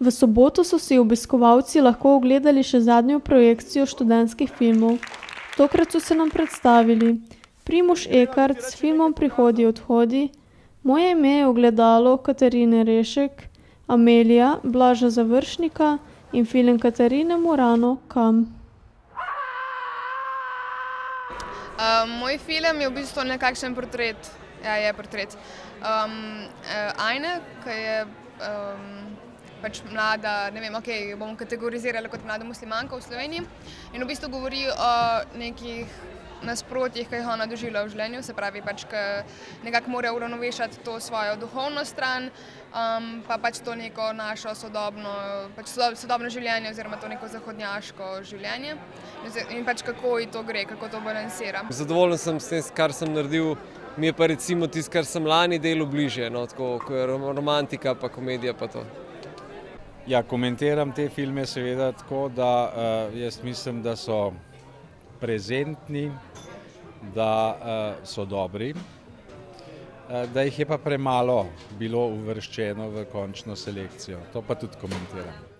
V soboto so si obiskovalci lahko ogledali še zadnjo projekcijo študentskih filmov. Tokrat so se nam predstavili Primož Ekart s filmom Prihodi, odhodi, Moje ime je Ogledalo Katarine Rešek, Amelija Blaža Završnika in film Katarine Murano Kam. Moj film je v bistvu nekakšen portret, ja, je portret Ajne, ki je pač mlada, ne vem, okej, bom kategorizirala kot mlada muslimanka v Sloveniji in v bistvu govori o nekih nasprotjih, ki jih ona doživlja v življenju, se pravi pač, ki nekako mora uravnovešati to svojo duhovno stran, pa pač to neko našo sodobno življenje oziroma to neko zahodnjaško življenje in pač kako ji to gre, kako to balansira. Zadovoljen sem s tem, kar sem naredil, mi je pa recimo tisto, kar sem lani delal bližje, no, tako ko je romantika pa komedija pa to. Ja, komentiram te filme seveda tako, da jaz mislim, da so prezentni, da so dobri, da jih je pa premalo bilo uvrščeno v končno selekcijo. To pa tudi komentiram.